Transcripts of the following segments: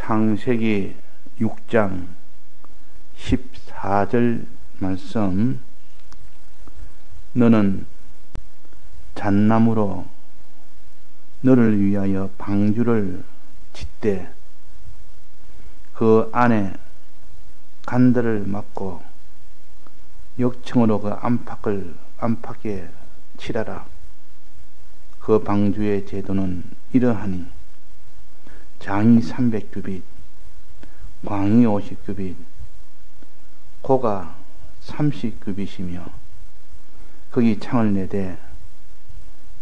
창세기 6장 14절 말씀. 너는 잣나무로 너를 위하여 방주를 짓되 그 안에 간들을 막고 역청으로 그 안팎에 칠하라. 그 방주의 제도는 이러하니 장이 300규빗, 광이 50규빗, 고가 30규빗이며 거기 창을 내되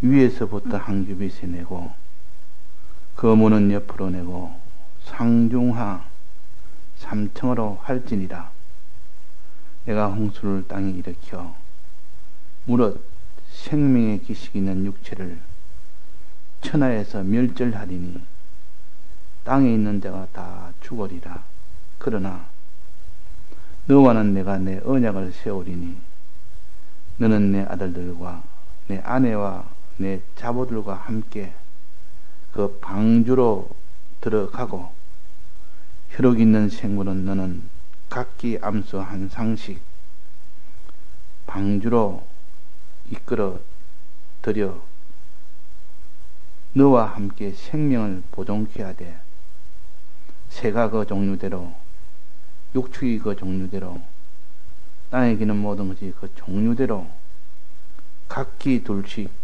위에서부터 한 규빗에 내고 그 문은 옆으로 내고 상중하 3층으로 할지니라. 내가 홍수를 땅에 일으켜 무릇 생명의 기식이 있는 육체를 천하에서 멸절하리니 땅에 있는 자가 다 죽으리라. 그러나 너와는 내가 내 언약을 세우리니 너는 내 아들들과 내 아내와 내 자보들과 함께 그 방주로 들어가고 혈육 있는 생물은 너는 각기 암소 한 상씩 방주로 이끌어 들여 너와 함께 생명을 보존케 하되 새가 그 종류대로 육축이 그 종류대로 땅에 기는 모든 것이 그 종류대로 각기 둘씩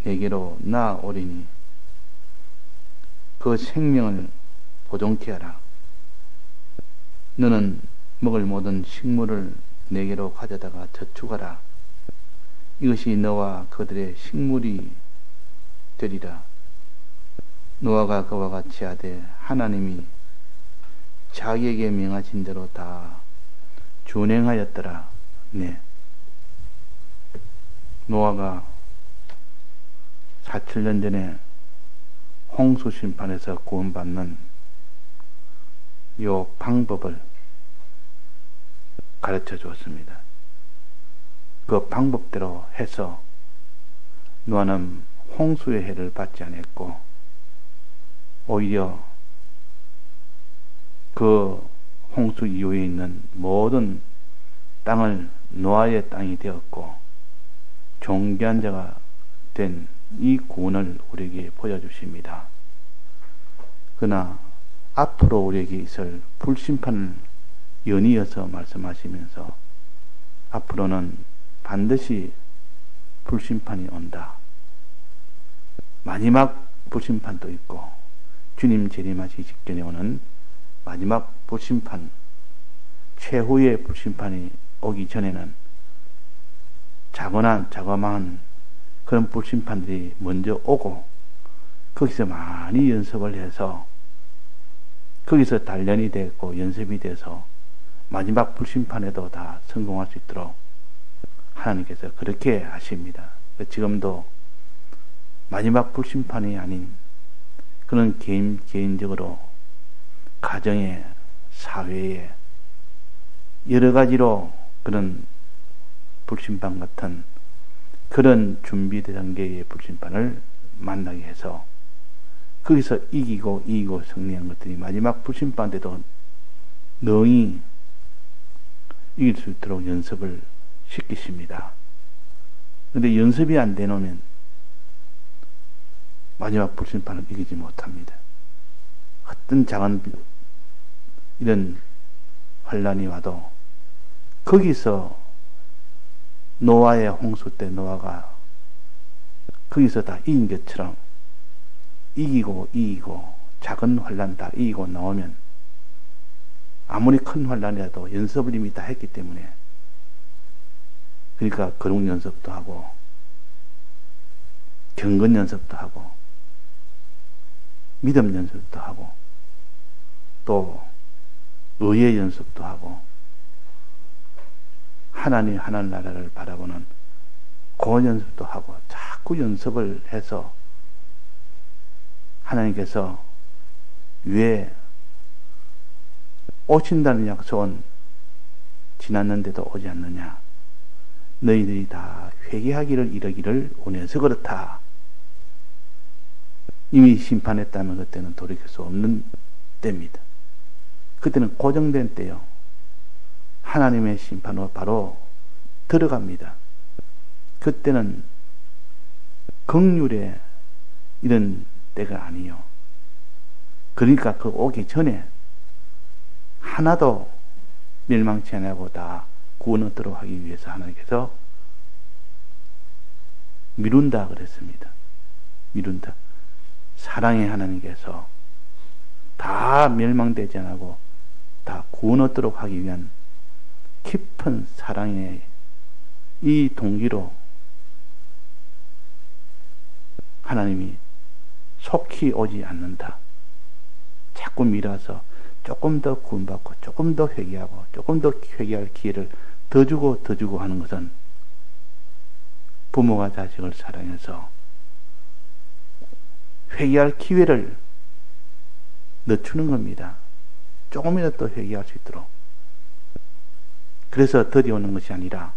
내게로 나아오리니 그 생명을 보존케 하라. 너는 먹을 모든 식물을 내게로 가져다가 저축하라. 이것이 너와 그들의 식물이 되리라. 노아가 그와 같이 하되 하나님이 자기에게 명하신 대로 다 준행하였더라. 네. 노아가 4,700년 전에 홍수 심판에서 구원받는 요 방법을 가르쳐 주었습니다. 그 방법대로 해서 노아는 홍수의 해를 받지 않았고 오히려 그 홍수 이후에 있는 모든 땅을 노아의 땅이 되었고 존귀한 자가 된 이 구원을 우리에게 보여주십니다. 그러나 앞으로 우리에게 있을 불심판을 연이어서 말씀하시면서 앞으로는 반드시 불심판이 온다. 마지막 불심판도 있고 주님 재림하시기 직전에 오는 마지막 불심판, 최후의 불심판이 오기 전에는 자거나 자그마한 그런 불심판들이 먼저 오고 거기서 많이 연습을 해서 거기서 단련이 되고 연습이 돼서 마지막 불심판에도 다 성공할 수 있도록 하나님께서 그렇게 하십니다. 지금도 마지막 불심판이 아닌 그런 개인적으로 가정에, 사회에 여러 가지로 그런 불심판 같은 그런 준비 단계의 불심판을 만나게 해서 거기서 이기고 승리한 것들이 마지막 불심판 때도 능히 이길 수 있도록 연습을 시키십니다. 그런데 연습이 안 되놓으면 마지막 불심판을 이기지 못합니다. 어떤 작은 이런 환란이 와도 거기서 노아의 홍수 때 노아가 거기서 다 이긴 것처럼 이기고 작은 환란 다 이기고 나오면 아무리 큰 환란이라도 연습을 이미 다 했기 때문에 그러니까 거룩 연습도 하고 경건 연습도 하고 믿음 연습도 하고 또 의의 연습도 하고 하나님 나라를 바라보는 그 연습도 하고 자꾸 연습을 해서 하나님께서 왜 오신다는 약속은 지났는데도 오지 않느냐. 너희들이 다 회개하기를 이르기를 원해서 그렇다. 이미 심판했다면 그때는 돌이킬 수 없는 때입니다. 그때는 고정된 때요. 하나님의 심판으로 바로 들어갑니다. 그때는 긍휼의 이런 때가 아니요. 그러니까 그 오기 전에 하나도 멸망치 않고 다 구원 얻도록 하기 위해서 하나님께서 미룬다 그랬습니다. 미룬다. 사랑의 하나님께서 다 멸망되지 않고 다 구원 얻도록 하기 위한 깊은 사랑의 이 동기로 하나님이 속히 오지 않는다. 자꾸 밀어서 조금 더 구원받고 조금 더 회개하고 조금 더 회개할 기회를 더 주고 하는 것은 부모가 자식을 사랑해서 회개할 기회를 늦추는 겁니다. 조금이라도 더 회개할 수 있도록. 그래서 들이오는 것이 아니라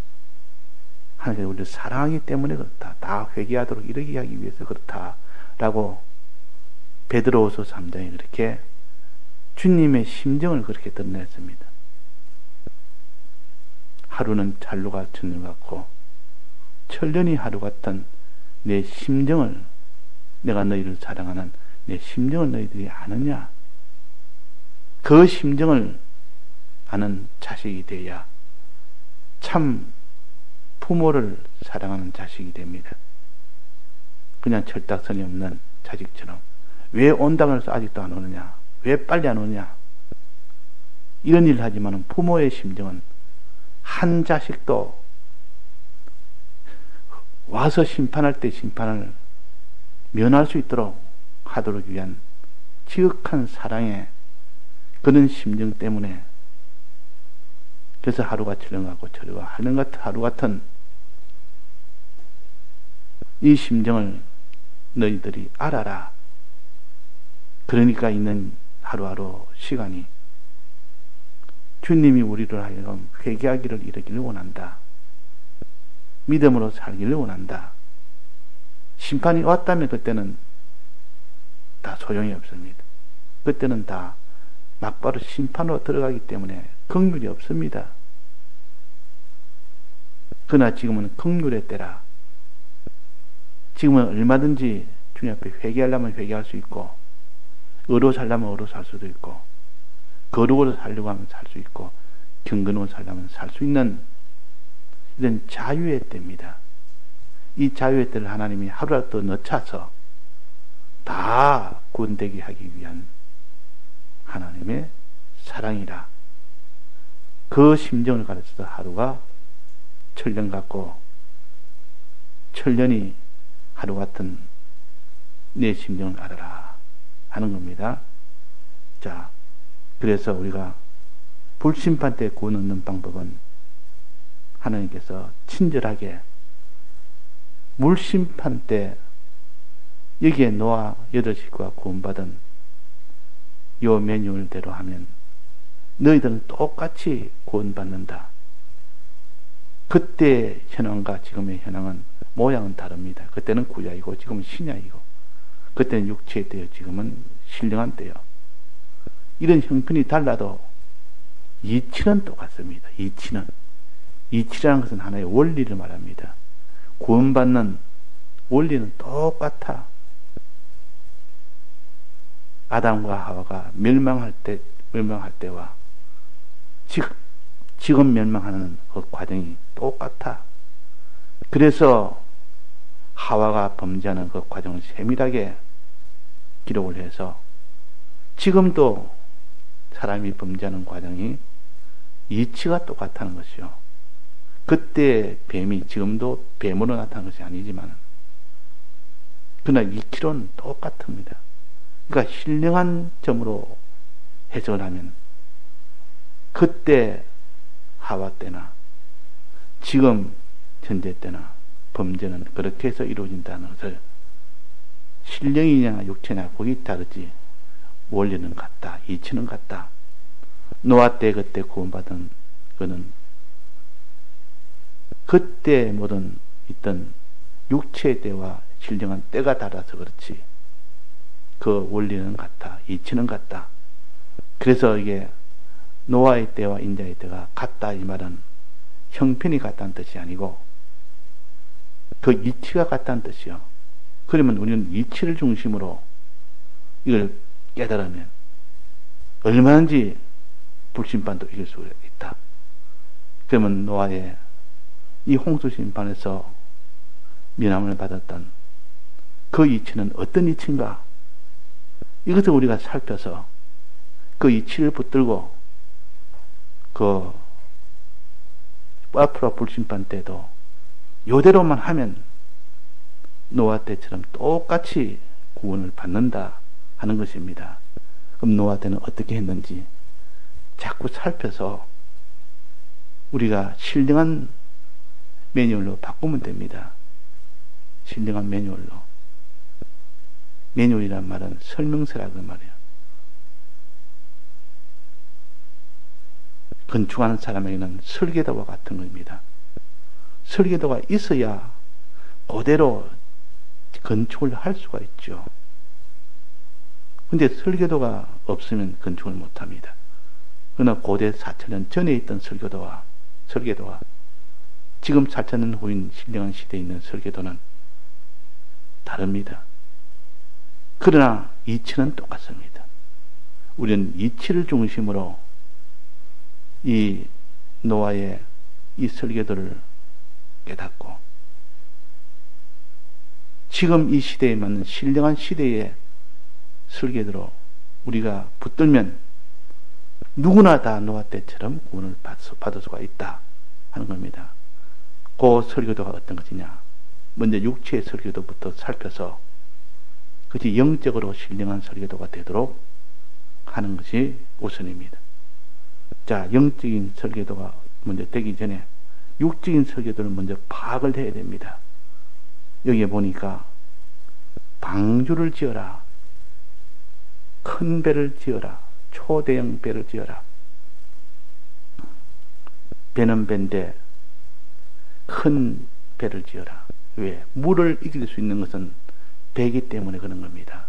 하나님께서 우리를 사랑하기 때문에 그렇다. 다 회개하도록 이르게 하기 위해서 그렇다라고 베드로후서 3장에 그렇게 주님의 심정을 그렇게 드러냈습니다. 하루는 잔류가 천년 같고 천년이 하루 같던 내 심정을, 내가 너희를 사랑하는 내 심정을 너희들이 아느냐? 그 심정을 아는 자식이 되어야 참 부모를 사랑하는 자식이 됩니다. 그냥 철딱선이 없는 자식처럼 왜 온다고 해서 아직도 안 오느냐? 왜 빨리 안 오느냐? 이런 일을 하지만 부모의 심정은 한 자식도 와서 심판할 때 심판을 면할 수 있도록 하도록 위한 지극한 사랑의 그런 심정 때문에, 그래서 하루가 천년 같고 하루 같은 이 심정을 너희들이 알아라. 그러니까 있는 하루하루 시간이 주님이 우리를 하여금 회개하기를 이르기를 원한다. 믿음으로 살기를 원한다. 심판이 왔다면 그때는 다 소용이 없습니다. 그때는 다 막바로 심판으로 들어가기 때문에 긍휼이 없습니다. 그러나 지금은 긍휼의 때라. 지금은 얼마든지 주님 앞에 회개하려면 회개할 수 있고, 의로 살려면 의로 살 수도 있고, 거룩으로 살려고 하면 살 수 있고, 경건으로 살려면 살 수 있는 이런 자유의 때입니다. 이 자유의 때를 하나님이 하루라도 늦춰서 다 구원되게 하기 위한 하나님의 사랑이라. 그 심정을 가르쳐서 하루가 천년 같고 천년이 하루 같은 내 심정을 알아라 하는 겁니다. 자, 그래서 우리가 불심판 때 구원 얻는 방법은 하나님께서 친절하게 물심판 때 여기에 노아 8식구가 구원받은 요 매뉴얼대로 하면 너희들은 똑같이 구원받는다. 그때 현황과 지금의 현황은 모양은 다릅니다. 그때는 구약이고 지금은 신약이고, 그때는 육체의 때요, 지금은 신령한 때요. 이런 형편이 달라도 이치는 똑같습니다. 이치라는 것은 하나의 원리를 말합니다. 구원받는 원리는 똑같아. 아담과 하와가 멸망할 때와 지금 멸망하는 그 과정이 똑같아. 그래서 하와가 범죄하는 그 과정을 세밀하게 기록을 해서 지금도 사람이 범죄하는 과정이 이치가 똑같다는 것이요. 그때 뱀이 지금도 뱀으로 나타난 것이 아니지만 그러나 이치로는 똑같습니다. 그러니까 신령한 점으로 해석을 하면 그때 하와 때나 지금 현재 때나 범죄는 그렇게 해서 이루어진다는 것을, 신령이냐 육체냐 거기 다르지 원리는 같다. 이치는 같다. 노아 때 그때 구원받은 그는 그때 모든 있던 육체의 때와 신령한 때가 달라서 그렇지 그 원리는 같다. 이치는 같다. 그래서 이게 노아의 때와 인자의 때가 같다 이 말은 형편이 같다는 뜻이 아니고 그 이치가 같다는 뜻이요. 그러면 우리는 이치를 중심으로 이걸 깨달으면 얼마든지 불심판도 이길 수 있다. 그러면 노아의 이 홍수심판에서 면함을 받았던 그 이치는 어떤 이치인가? 이것을 우리가 살펴서 그 이치를 붙들고 그 앞으로 불심판 때도 요대로만 하면 노아 때처럼 똑같이 구원을 받는다 하는 것입니다. 그럼 노아 때는 어떻게 했는지 자꾸 살펴서 우리가 신령한 매뉴얼로 바꾸면 됩니다. 신령한 매뉴얼로. 매뉴얼이란 말은 설명서라 그 말이에요. 건축하는 사람에게는 설계도와 같은 겁니다. 설계도가 있어야 그대로 건축을 할 수가 있죠. 근데 설계도가 없으면 건축을 못합니다. 그러나 고대 4,000년 전에 있던 설계도와 지금 4,000년 후인 신령한 시대에 있는 설계도는 다릅니다. 그러나 이치는 똑같습니다. 우리는 이치를 중심으로 이 노아의 이 설계도를 깨닫고 지금 이 시대에 맞는 신령한 시대의 설계도로 우리가 붙들면 누구나 다 노아 때처럼 구원을 받을 수가 있다 하는 겁니다. 그 설계도가 어떤 것이냐? 먼저 육체의 설계도부터 살펴서 그것이 영적으로 신령한 설계도가 되도록 하는 것이 우선입니다. 자, 영적인 설계도가 먼저 되기 전에 육적인 설계도를 먼저 파악을 해야 됩니다. 여기에 보니까 방주를 지어라. 큰 배를 지어라. 초대형 배를 지어라. 배는 배인데 큰 배를 지어라. 왜? 물을 이길 수 있는 것은 배이기 때문에 그런 겁니다.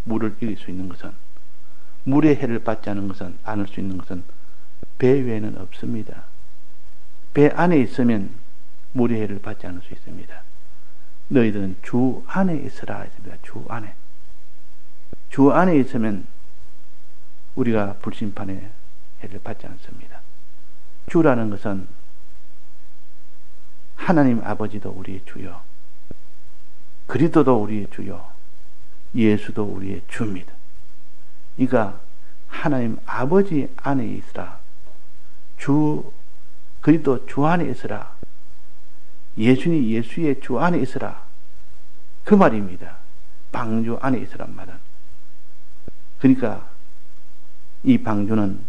물을 이길 수 있는 것은, 물의 해를 받지 않을 수 있는 것은 배 외에는 없습니다. 배 안에 있으면 물의 해를 받지 않을 수 있습니다. 너희들은 주 안에 있으라 했습니다. 주 안에. 주 안에 있으면 우리가 불심판의 해를 받지 않습니다. 주라는 것은 하나님 아버지도 우리의 주요, 그리스도도 우리의 주요, 예수도 우리의 주입니다. 그러니까 하나님 아버지 안에 있으라, 그리스도 주 안에 있으라, 예수님 예수의 주 안에 있으라, 그 말입니다. 방주 안에 있으란 말은. 그러니까 이 방주는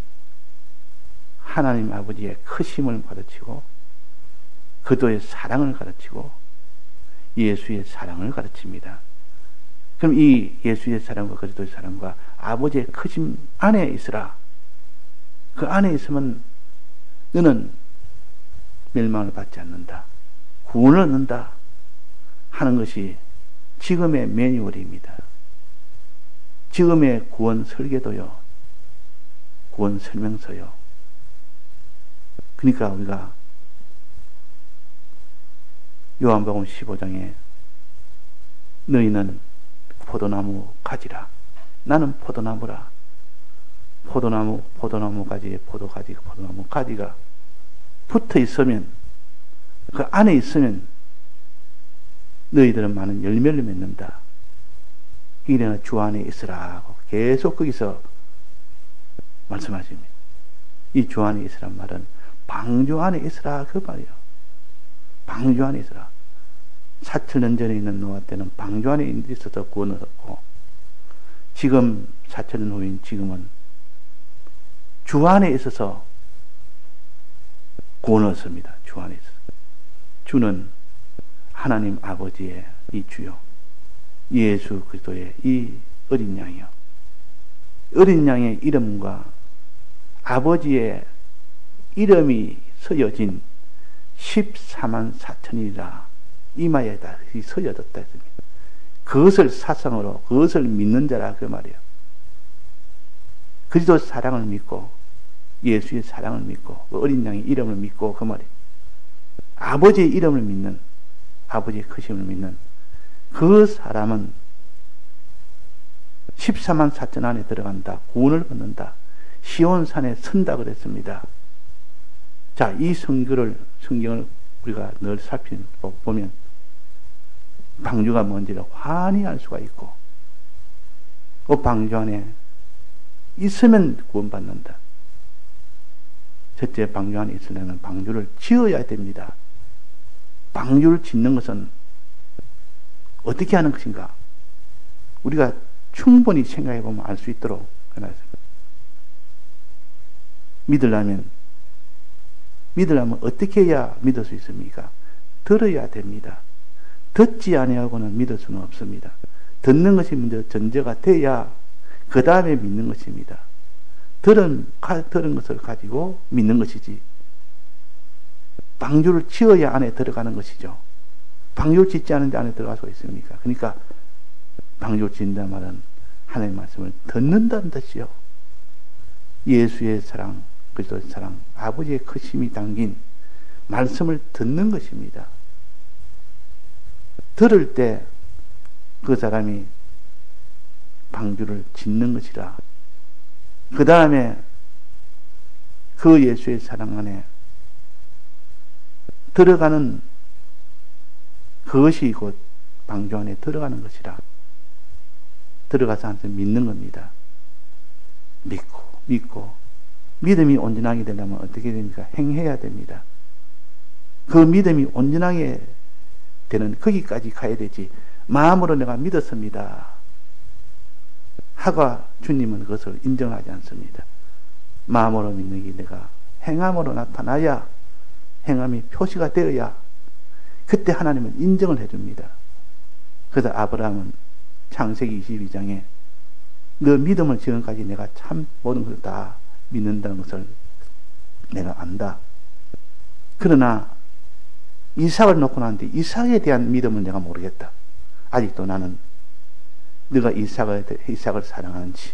하나님 아버지의 크심을 가르치고 그도의 사랑을 가르치고 예수의 사랑을 가르칩니다. 그럼 이 예수의 사랑과 그리스도의 사랑과 아버지의 크심 안에 있으라. 그 안에 있으면 너는 멸망을 받지 않는다, 구원을 얻는다 하는 것이 지금의 매뉴얼입니다. 지금의 구원 설계도요, 구원 설명서요. 그러니까 우리가 요한복음 15장에 너희는 포도나무 가지라, 나는 포도나무라. 포도나무 가지에 포도나무 가지가 붙어 있으면, 그 안에 있으면 너희들은 많은 열매를 맺는다. 이래나 주 안에 있으라 하고 계속 거기서 말씀하십니다. 이 주 안에 있으란 말은 방주 안에 있으라 그 말이에요. 방주 안에 있으라. 4,000년 전에 있는 노아 때는 방주 안에 있어서 구원을 얻고, 지금 4,000년 후인 지금은 주 안에 있어서 구원을 얻습니다. 주 안에 있어서. 주는 하나님 아버지의 이 주요, 예수 그리스도의 이 어린 양이요, 어린 양의 이름과 아버지의 이름이 서여진 14만 4천이라 이마에 다 서여졌다 했습니다. 그것을 사상으로, 그것을 믿는 자라 그 말이에요. 그리스도 사랑을 믿고 예수의 사랑을 믿고 그 어린 양의 이름을 믿고 그 말이 아버지의 이름을 믿는 아버지의 크심을 믿는 그 사람은 14만 4천 안에 들어간다. 구원을 받는다. 시온산에 선다 그랬습니다. 자, 이 성경을 우리가 늘 살펴보면 방주가 뭔지를 환히 알 수가 있고 그 방주 안에 있으면 구원받는다. 첫째, 방주 안에 있으려면 방주를 지어야 됩니다. 방주를 짓는 것은 어떻게 하는 것인가? 우리가 충분히 생각해 보면 알 수 있도록 해놨습니다. 믿으려면 어떻게 해야 믿을 수 있습니까? 들어야 됩니다. 듣지 아니하고는 믿을 수는 없습니다. 듣는 것이 먼저 전제가 돼야 그 다음에 믿는 것입니다. 들은 것을 가지고 믿는 것이지. 방주를 지어야 안에 들어가는 것이죠. 방주를 짓지 않은데 안에 들어갈 수가 있습니까? 그러니까 방주를 짓는다는 말은 하나님의 말씀을 듣는다는 뜻이요. 예수의 사랑, 그리스도의 사랑, 아버지의 크심이 담긴 말씀을 듣는 것입니다. 들을 때 그 사람이 방주를 짓는 것이라. 그 다음에 그 예수의 사랑 안에 들어가는 그것이 곧 방주 안에 들어가는 것이라. 들어가서 한테 믿는 겁니다. 믿고 믿음이 온전하게 되려면 어떻게 됩니까? 행해야 됩니다. 그 믿음이 온전하게 되는 거기까지 가야 되지. 마음으로 내가 믿었습니다 하가 주님은 그것을 인정하지 않습니다. 마음으로 믿는 게 내가 행함으로 나타나야, 행함이 표시가 되어야 그때 하나님은 인정을 해줍니다. 그래서 아브라함은 창세기 22장에 너 믿음을 지금까지 내가 참 모든 것을 다 믿는다는 것을 내가 안다. 그러나 이삭을 놓고 나는데 이삭에 대한 믿음은 내가 모르겠다. 아직도 나는 네가 이삭을 사랑하는지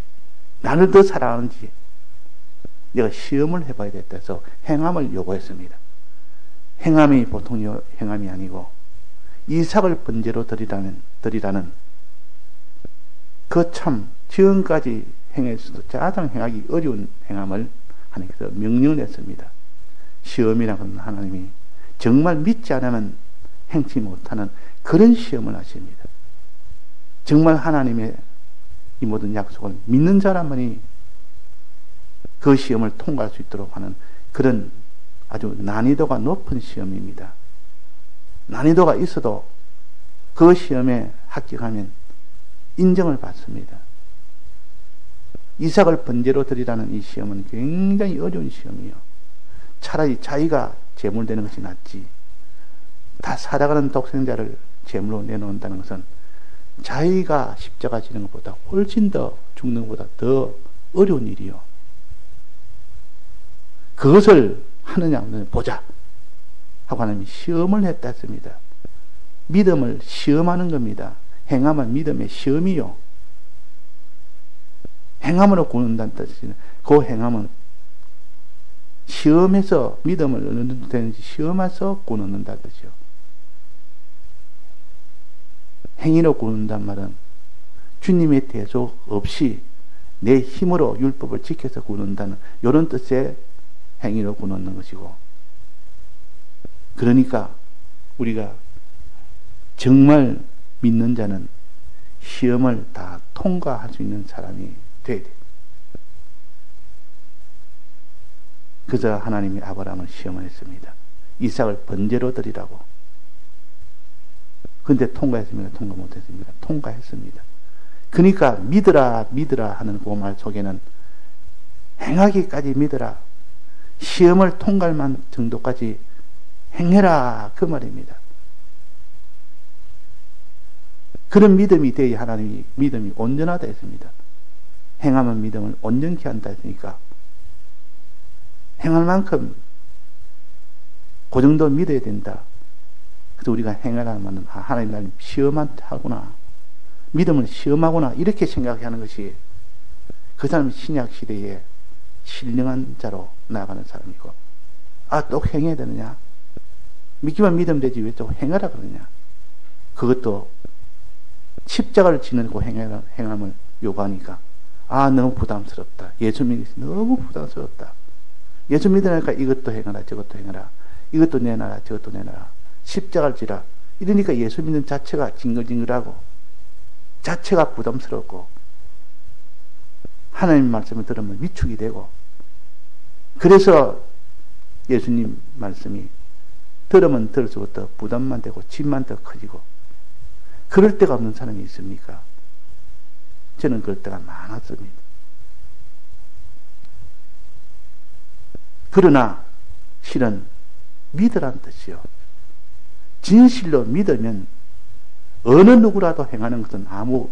나를 더 사랑하는지 내가 시험을 해봐야겠다 해서 행함을 요구했습니다. 행함이 보통 행함이 아니고 이삭을 번제로 드리라는 그 참 지금까지 행했어도 가장 행하기 어려운 행함을 하나님께서 명령을 했습니다. 시험이라는 하나님이 정말 믿지 않으면 행치 못하는 그런 시험을 하십니다. 정말 하나님의 이 모든 약속을 믿는 사람만이 그 시험을 통과할 수 있도록 하는 그런 아주 난이도가 높은 시험입니다. 난이도가 있어도 그 시험에 합격하면 인정을 받습니다. 이삭을 번제로 드리라는 이 시험은 굉장히 어려운 시험이에요. 차라리 자기가 제물 되는 것이 낫지. 다 살아가는 독생자를 제물로 내놓는다는 것은 자기가 십자가 지는 것보다 훨씬 더 죽는 것보다 더 어려운 일이요. 그것을 하느냐 없느냐 보자 하고 하나님이 시험을 했다 했습니다. 믿음을 시험하는 겁니다. 행함은 믿음의 시험이요. 행함으로 구원한다는 뜻이는 그 행함은 시험해서 믿음을 어느 정도 되는지 시험해서 구원한다는 뜻이요. 행위로 구원한다는 말은 주님의 대속 없이 내 힘으로 율법을 지켜서 구원한다는 이런 뜻의 행위로 구원하는 것이고, 그러니까 우리가 정말 믿는 자는 시험을 다 통과할 수 있는 사람이 돼야 돼. 그래서 하나님이 아브라함을 시험을 했습니다. 이삭을 번제로 드리라고. 근데 통과했습니까? 통과 못했습니까? 통과했습니다. 그러니까 믿으라 하는 그 말 속에는 행하기까지 믿으라, 시험을 통과할 만 정도까지 행해라, 그 말입니다. 그런 믿음이 되어야 하나님이 믿음이 온전하다 했습니다. 행하면 믿음을 온전케 한다 했으니까 행할 만큼 그 정도 믿어야 된다. 그래서 우리가 행하라는 말은 하나님 날 시험하구나, 믿음을 시험하구나, 이렇게 생각하는 것이, 그 사람이 신약 시대에 신령한 자로 나아가는 사람이고, 또 행해야 되느냐? 믿기만 믿으면 되지 왜 또 행하라 그러냐? 그것도 십자가를 지는 행함을 요구하니까 너무 부담스럽다. 예수 믿는 것이 너무 부담스럽다. 예수 믿으니까 이것도 행하라 저것도 행하라, 이것도 내놔라 저것도 내놔라, 십자가를 지라. 이러니까 예수 믿는 자체가 징글징글하고 자체가 부담스럽고 하나님 말씀을 들으면 위축이 되고, 그래서 예수님 말씀이 들으면 들을수록 더 부담만 되고 짐만 더 커지고, 그럴 데가 없는 사람이 있습니까? 저는 그럴 때가 많았습니다. 그러나 실은 믿으란 뜻이요, 진실로 믿으면 어느 누구라도 행하는 것은 아무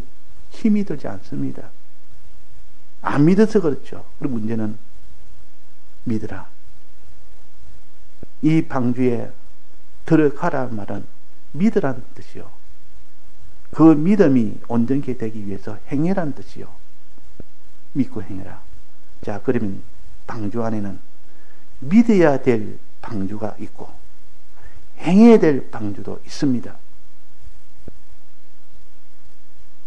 힘이 들지 않습니다. 안 믿어서 그렇죠. 그리고 문제는 믿으라. 이 방주에 들어가라는 말은 믿으라는 뜻이요, 그 믿음이 온전케 되기 위해서 행해라는 뜻이요, 믿고 행해라. 자, 그러면 방주 안에는 믿어야 될 방주가 있고 행해야 될 방주도 있습니다.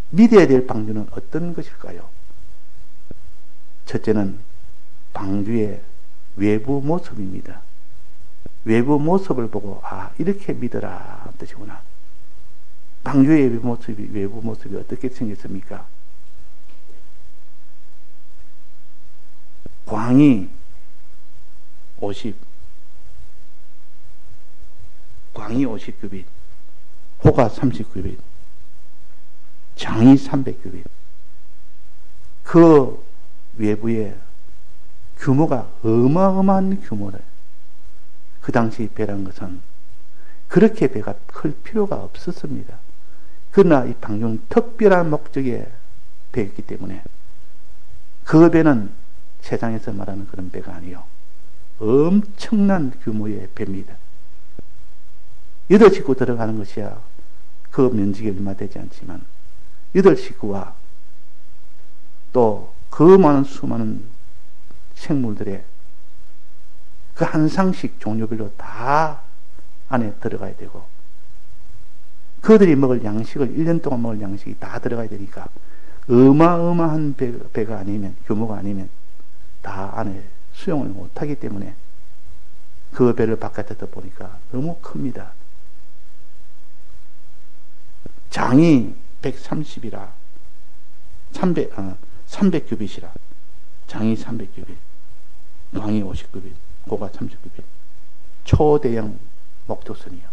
믿어야 될 방주는 어떤 것일까요? 첫째는 방주의 외부 모습입니다. 외부 모습을 보고 이렇게 믿어라 뜻이구나. 방주의 외부 모습이 어떻게 생겼습니까? 광이 50규빗, 호가 30규빗, 장이 300규빗. 그 외부의 규모가 어마어마한 규모를, 그 당시 배란 것은 그렇게 배가 클 필요가 없었습니다. 그러나 이 방주는 특별한 목적에 배였기 때문에 그 배는 세상에서 말하는 그런 배가 아니요, 엄청난 규모의 배입니다. 8식구 들어가는 것이야 그 면적이 얼마 되지 않지만 8식구와 또 그 많은 수많은 생물들의 그 한 상씩 종류별로 다 안에 들어가야 되고, 그들이 먹을 양식을 1년 동안 먹을 양식이 다 들어가야 되니까 어마어마한 배가 아니면, 규모가 아니면 다 안에 수용을 못하기 때문에 그 배를 바깥에서 보니까 너무 큽니다. 장이 130이라 300규빗이라 장이 300규빗, 광이 50규빗, 고가 30규빗. 초대형 목조선이요,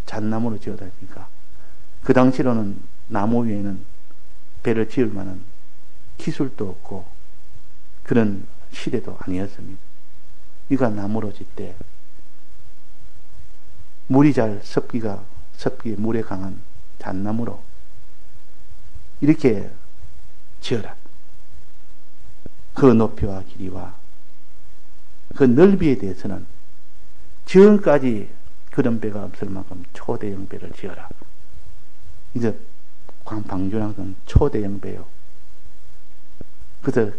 잣나무로 지어다니까 그 당시로는 나무 위에는 배를 지을 만한 기술도 없고 그런 시대도 아니었습니다. 이가 나무로 짓 때 물이 잘 습기에 물에 강한 잣나무로 이렇게 지어라. 그 높이와 길이와 그 넓이에 대해서는 지금까지 그런 배가 없을 만큼 초대형 배를 지어라. 이제 방주랑은 초대형 배요. 그래서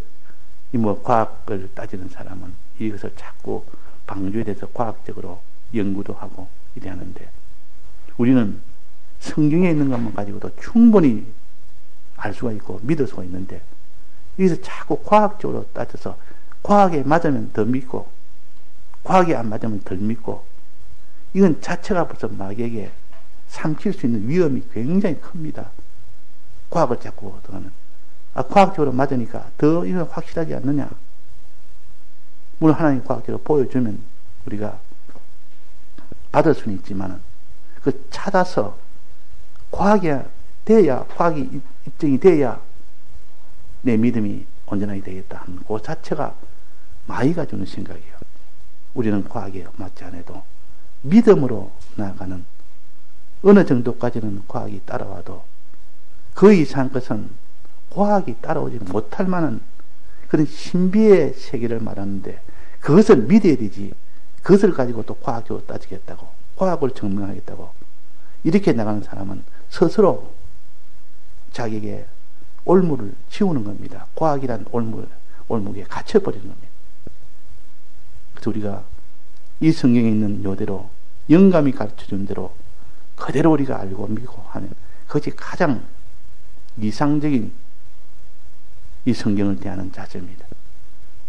과학을 따지는 사람은 이것을 자꾸 방주에 대해서 과학적으로 연구도 하고 이래 하는데, 우리는 성경에 있는 것만 가지고도 충분히 알 수가 있고 믿을 수가 있는데, 여기서 자꾸 과학적으로 따져서 과학에 맞으면 더 믿고 과학에 안 맞으면 덜 믿고, 이건 자체가 벌써 마귀에게 삼킬 수 있는 위험이 굉장히 큽니다. 과학을 자꾸 하는. 과학적으로 맞으니까 더 이건 확실하지 않느냐. 물론 하나님 과학적으로 보여주면 우리가 받을 수는 있지만은, 그 찾아서 과학이 돼야, 과학이 입증이 돼야 내 믿음이 온전하게 되겠다 하는 그 자체가 마귀가 주는 생각이에요. 우리는 과학에 맞지 않아도 믿음으로 나아가는, 어느 정도까지는 과학이 따라와도 그 이상 것은 과학이 따라오지 못할 만한 그런 신비의 세계를 말하는데, 그것을 믿어야 되지, 그것을 가지고 또 과학적으로 따지겠다고, 과학을 증명하겠다고 이렇게 나가는 사람은 스스로 자기에게 올무를 지우는 겁니다. 과학이란 올무에 갇혀버리는 겁니다. 그래서 우리가 이 성경에 있는 요대로 영감이 가르쳐준 대로 그대로 우리가 알고 믿고 하는 그것이 가장 이상적인 이 성경을 대하는 자세입니다.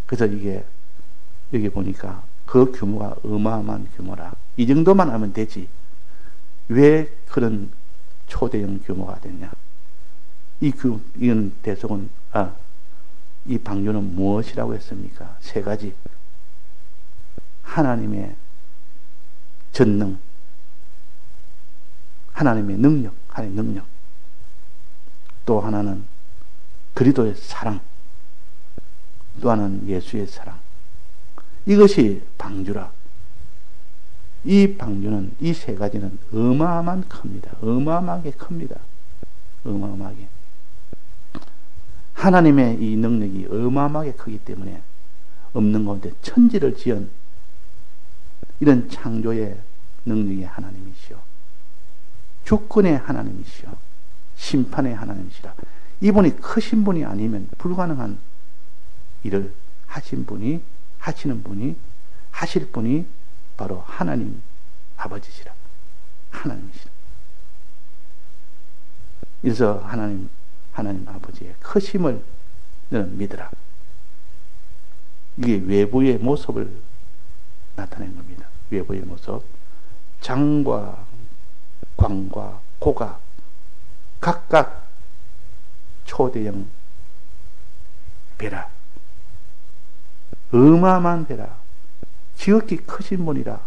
그래서 이게 여기 보니까 그 규모가 어마어마한 규모라. 이 정도만 하면 되지. 왜 그런 초대형 규모가 됐냐? 이건 대속은 이 방주는 무엇이라고 했습니까? 세 가지. 하나님의 전능, 하나님의 능력, 하나님의 능력. 또 하나는 그리스도의 사랑, 또 하나는 예수의 사랑. 이것이 방주라. 이 방주는, 이 세 가지는 어마어마한 큽니다. 어마어마하게 큽니다. 어마어마하게. 하나님의 이 능력이 어마어마하게 크기 때문에 없는 가운데 천지를 지은 이런 창조의 능력의 하나님이시오. 주권의 하나님이시오. 심판의 하나님이시라. 이분이 크신 분이 아니면 불가능한 일을 하시는 분이 하실 분이 바로 하나님 아버지시라. 하나님이시라. 그래서 하나님 아버지의 크심을 너는 믿으라. 이게 외부의 모습을 나타낸 겁니다. 외부의 모습. 장과 광과 고가 각각 초대형 배라. 어마어마한 배라. 지극히 크신 분이라.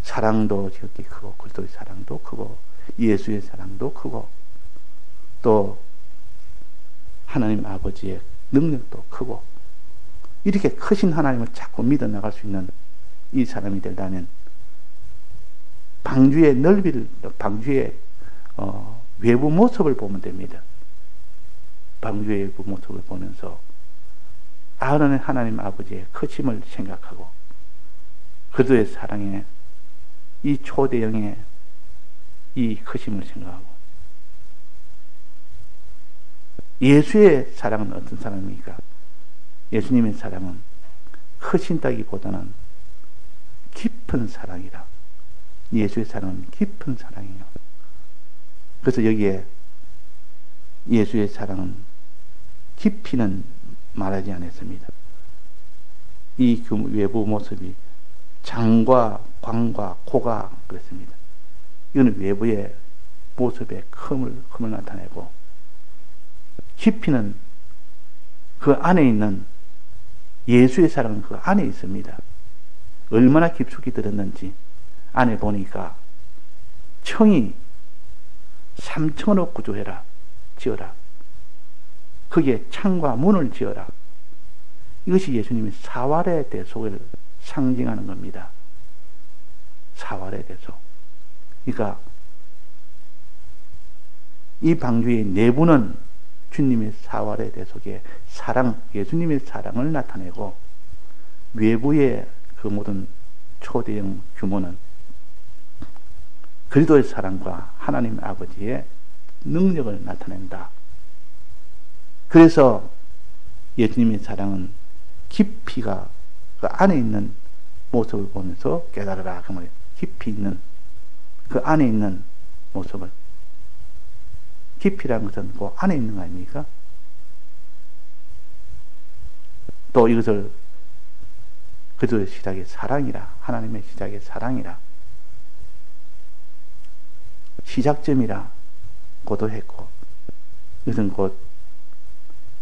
사랑도 지극히 크고 그리스도의 사랑도 크고 예수의 사랑도 크고 또 하나님 아버지의 능력도 크고 이렇게 크신 하나님을 자꾸 믿어 나갈 수 있는 이 사람이 되려면 방주의 넓이를, 방주의 외부 모습을 보면 됩니다. 방주의 외부 모습을 보면서 아론의 하나님 아버지의 크심을 생각하고 그들의 사랑에 이 초대형의 이 크심을 생각하고 예수의 사랑은 어떤 사랑입니까? 예수님의 사랑은 크신다기보다는 깊은 사랑이라. 예수의 사랑은 깊은 사랑이에요. 그래서 여기에 예수의 사랑은 깊이는 말하지 않았습니다. 이 외부 모습이 장과 광과 고가 그랬습니다. 이거는 외부의 모습의 큼을 나타내고 깊이는 그 안에 있는 예수의 사랑은 그 안에 있습니다. 얼마나 깊숙이 들었는지 안에 보니까 청이 3층으로 구조해라. 지어라. 거기에 창과 문을 지어라. 이것이 예수님의 사활의 대속을 상징하는 겁니다. 사활의 대속. 그러니까 이 방주의 내부는 주님의 사활의 대속의 사랑, 예수님의 사랑을 나타내고 외부의 그 모든 초대형 규모는 그리스도의 사랑과 하나님 아버지의 능력을 나타낸다. 그래서 예수님의 사랑은 깊이가 그 안에 있는 모습을 보면서 깨달으라. 그 말이에요. 깊이 있는 그 안에 있는 모습을. 깊이라는 것은 그 안에 있는 거 아닙니까? 또 이것을 그들의 시작의 사랑이라. 하나님의 시작의 사랑이라. 시작점이라 고도했고 이것은 곧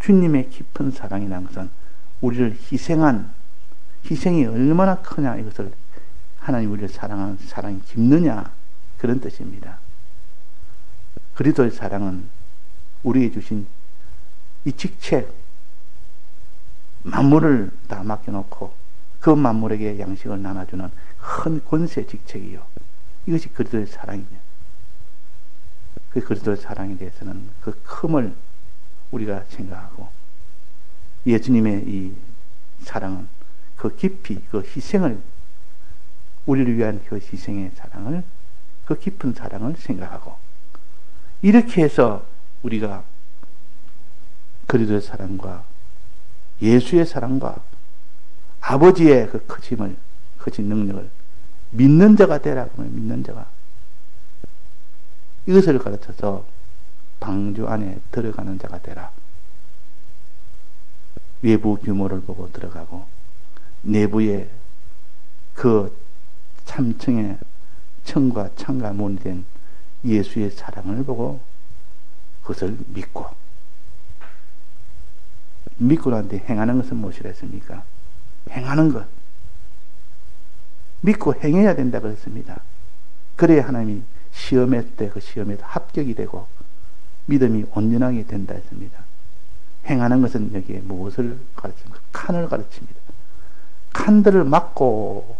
주님의 깊은 사랑이라는 것은 우리를 희생이 얼마나 크냐 이것을 하나님 우리를 사랑하는 사랑이 깊느냐 그런 뜻입니다. 그리스도의 사랑은 우리에게 주신 이 직책 만물을 다 맡겨놓고 그 만물에게 양식을 나눠주는 큰 권세 직책이요. 이것이 그리스도의 사랑이냐. 그 그리스도의 사랑에 대해서는 그 큼을 우리가 생각하고 예수님의 이 사랑은 그 깊이 그 희생을 우리를 위한 그 희생의 사랑을 그 깊은 사랑을 생각하고 이렇게 해서 우리가 그리스도의 사랑과 예수의 사랑과 아버지의 그 크신 능력을 믿는 자가 되라. 믿는 자가. 이것을 가르쳐서 방주 안에 들어가는 자가 되라. 외부 규모를 보고 들어가고 내부의 그 참청의 청과 창과 문이 된 예수의 사랑을 보고 그것을 믿고 난 뒤에 행하는 것은 무엇이라 했습니까? 행하는 것. 믿고 행해야 된다 그랬습니다. 그래야 하나님이 시험의 때 그 시험에 합격이 되고 믿음이 온전하게 된다 했습니다. 행하는 것은 여기에 무엇을 가르칩니까? 칸을 가르칩니다. 칸들을 막고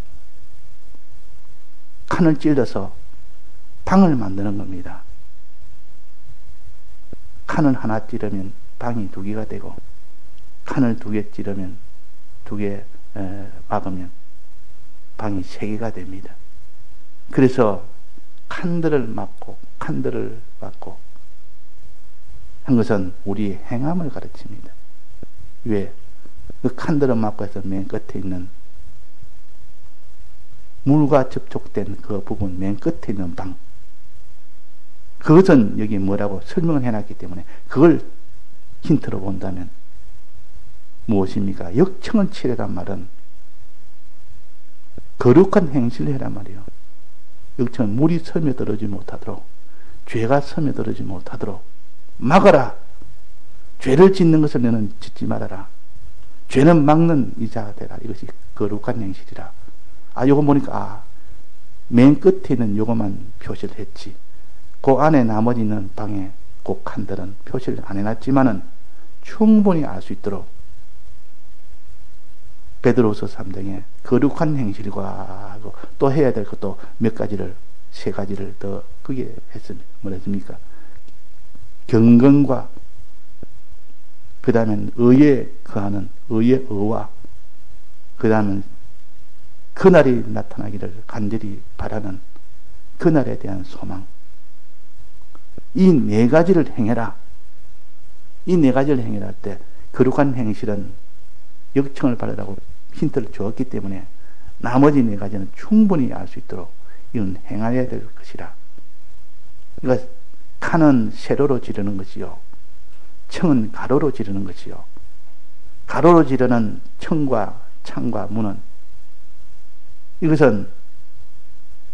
칸을 찔러서 방을 만드는 겁니다. 칸을 하나 찌르면 방이 두 개가 되고 칸을 두 개 찌르면 두 개 막으면 방이 세 개가 됩니다. 그래서 칸들을 막고 칸들을 막고 한 것은 우리의 행함을 가르칩니다. 왜? 그 칸들을 막고 해서 맨 끝에 있는 물과 접촉된 그 부분 맨 끝에 있는 방, 그것은 여기 뭐라고 설명을 해놨기 때문에 그걸 힌트로 본다면 무엇입니까? 역청을 치르란 말은 거룩한 행실을 해란 말이에요. 역청은 물이 스며들지 못하도록, 죄가 스며들지 못하도록 막아라. 죄를 짓는 것을 너는 짓지 말아라. 죄는 막는 이자가 되라. 이것이 거룩한 행실이라. 요거 보니까 맨 끝에 있는 요거만 표시를 했지. 그 안에 나머지 있는 방에 그 칸들은 표시를 안 해놨지만은 충분히 알 수 있도록 베드로후서 3장에 거룩한 행실과 하고 또 해야 될 것도 몇 가지를, 세 가지를 더 그게 했습니다. 뭐랬습니까? 경건과 그 다음엔 의에 거하는 의의 의와 그 다음은 그날이 나타나기를 간절히 바라는 그날에 대한 소망, 이 네 가지를 행해라. 이 네 가지를 행해라 할 때 거룩한 행실은 역청을 받으라고 힌트를 주었기 때문에 나머지 네 가지는 충분히 알 수 있도록 이건 행해야 될 것이라. 그러니까 칸은 세로로 지르는 것이요, 청은 가로로 지르는 것이요. 가로로 지르는 청과 창과 문은 이것은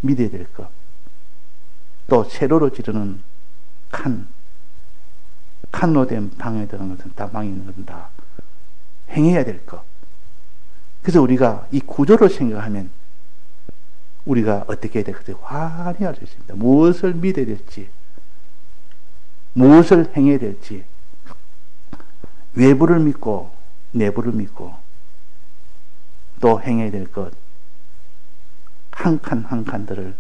믿어야 될 것. 또 세로로 지르는 칸으로 된 방에 들어간 것은 다, 방에 있는 것은 다 행해야 될 것. 그래서 우리가 이 구조를 생각하면 우리가 어떻게 해야 될지 환히 알 수 있습니다. 무엇을 믿어야 될지, 무엇을 행해야 될지, 외부를 믿고 내부를 믿고 또 행해야 될 것, 한 칸 한 칸들을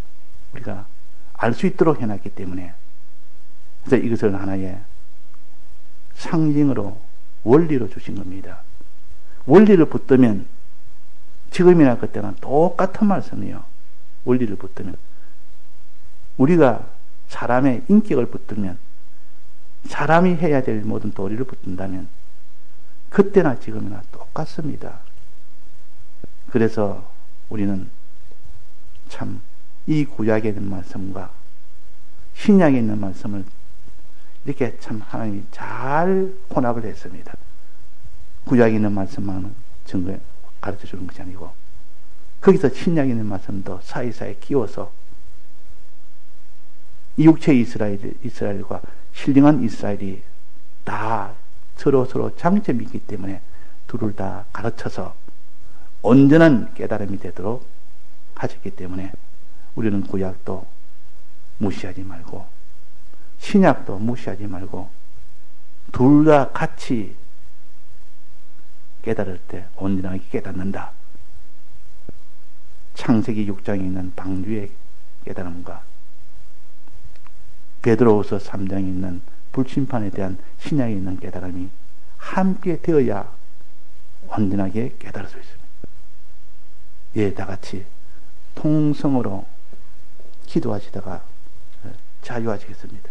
우리가 알 수 있도록 해놨기 때문에, 그래서 이것을 하나의 상징으로, 원리로 주신 겁니다. 원리를 붙들면 지금이나 그때나 똑같은 말씀이에요. 원리를 붙들면, 우리가 사람의 인격을 붙들면, 사람이 해야 될 모든 도리를 붙든다면 그때나 지금이나 똑같습니다. 그래서 우리는 참 이 구약에 있는 말씀과 신약에 있는 말씀을 이렇게 참 하나님이 잘 혼합을 했습니다. 구약에 있는 말씀만 증거에 가르쳐 주는 것이 아니고 거기서 신약에 있는 말씀도 사이사이 끼워서 이 육체의 이스라엘과 신령한 이스라엘이 다 서로 장점이 있기 때문에 둘을 다 가르쳐서 온전한 깨달음이 되도록 하셨기 때문에 우리는 구약도 무시하지 말고 신약도 무시하지 말고 둘 다 같이 깨달을 때 온전하게 깨닫는다. 창세기 6장에 있는 방주의 깨달음과 베드로후서 3장에 있는 불심판에 대한 신약에 있는 깨달음이 함께 되어야 온전하게 깨달을 수 있습니다. 예, 다 같이 통성으로 기도하시다가 자유하시겠습니다.